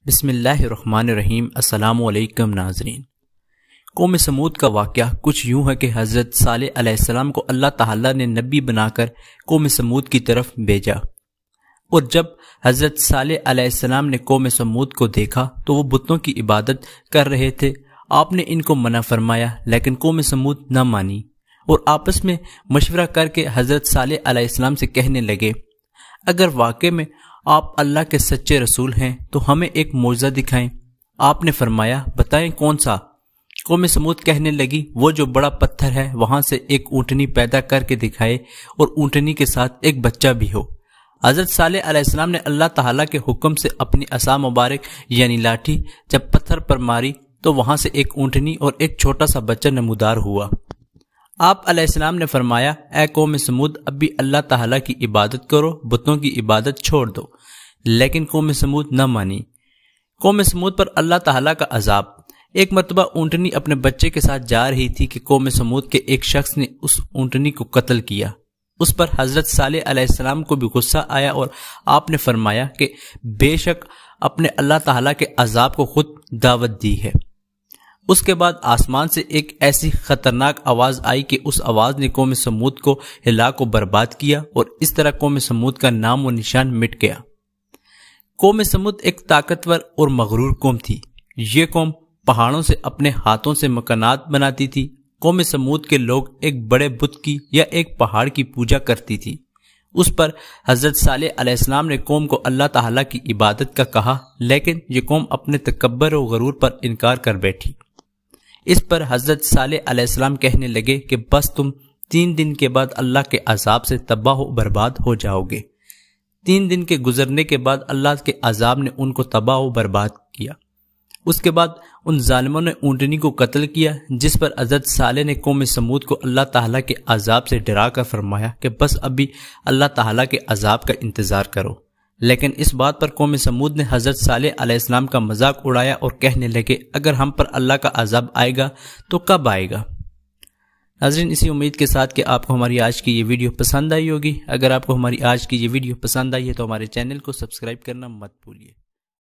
بسم اللہ الرحمن الرحیم۔ السلام علیکم ناظرین۔ قوم سمود کا واقعہ کچھ یوں ہے کہ حضرت صالح علیہ السلام کو اللہ تعالیٰ نے نبی بنا کر قوم سمود کی طرف بھیجا، اور جب حضرت صالح علیہ السلام نے قوم سمود کو دیکھا تو وہ بتوں کی عبادت کر رہے تھے۔ آپ نے ان کو منع فرمایا، لیکن قوم سمود نہ مانی اور آپس میں مشورہ کر کے حضرت صالح علیہ السلام سے کہنے لگے، اگر واقع میں آپ اللہ کے سچے رسول ہیں تو ہمیں ایک معجزہ دکھائیں۔ آپ نے فرمایا، بتائیں کون سا؟ قوم سمود کہنے لگی، وہ جو بڑا پتھر ہے وہاں سے ایک اونٹنی پیدا کر کے دکھائے اور اونٹنی کے ساتھ ایک بچہ بھی ہو۔ حضرت صالح علیہ السلام نے اللہ تعالیٰ کے حکم سے اپنی عصا مبارک یعنی لاٹھی جب پتھر پر ماری تو وہاں سے ایک اونٹنی اور ایک چھوٹا سا بچہ نمودار ہوا۔ آپ علیہ السلام نے فرمایا، اے قوم سمود، اب بھی اللہ تعالیٰ کی عبادت کرو، بتوں کی عبادت چھوڑ دو۔ لیکن قوم سمود نہ مانی۔ قوم سمود پر اللہ تعالیٰ کا عذاب۔ ایک مرتبہ اونٹنی اپنے بچے کے ساتھ جا رہی تھی کہ قوم سمود کے ایک شخص نے اس اونٹنی کو قتل کیا۔ اس پر حضرت صالح علیہ السلام کو بھی غصہ آیا اور آپ نے فرمایا کہ بے شک اپنے اللہ تعالیٰ کے عذاب کو خود دعوت دی ہے۔ اس کے بعد آسمان سے ایک ایسی خطرناک آواز آئی کہ اس آواز نے قوم سمود کو ہلاک و برباد کیا، اور اس طرح قوم سمود کا نام و نشان مٹ گیا۔ قوم سمود ایک طاقتور اور مغرور قوم تھی۔ یہ قوم پہاڑوں سے اپنے ہاتھوں سے مکانات بناتی تھی۔ قوم سمود کے لوگ ایک بڑے بت کی یا ایک پہاڑ کی پوجا کرتی تھی۔ اس پر حضرت صالح علیہ السلام نے قوم کو اللہ تعالیٰ کی عبادت کا کہا، لیکن یہ قوم اپنے تکبر و غرور پر انکار کر بیٹھی۔ اس پر حضرت صالح علیہ السلام کہنے لگے کہ بس تم 3 دن کے بعد اللہ کے عذاب سے تباہ و برباد ہو جاؤ گے۔ 3 دن کے گزرنے کے بعد اللہ کے عذاب نے ان کو تباہ و برباد کیا۔ اس کے بعد ان ظالموں نے اونٹنی کو قتل کیا، جس پر حضرت صالح نے قوم سمود کو اللہ تعالیٰ کے عذاب سے ڈرا کر فرمایا کہ بس ابھی اللہ تعالیٰ کے عذاب کا انتظار کرو۔ لیکن اس بات پر قوم سمود نے حضرت صالح علیہ السلام کا مذاق اڑایا اور کہنے لگے، اگر ہم پر اللہ کا عذاب آئے گا تو کب آئے گا؟ ناظرین، اسی امید کے ساتھ کہ آپ کو ہماری آج کی یہ ویڈیو پسند آئی ہوگی۔ اگر آپ کو ہماری آج کی یہ ویڈیو پسند آئی ہے تو ہمارے چینل کو سبسکرائب کرنا مت بھولیے۔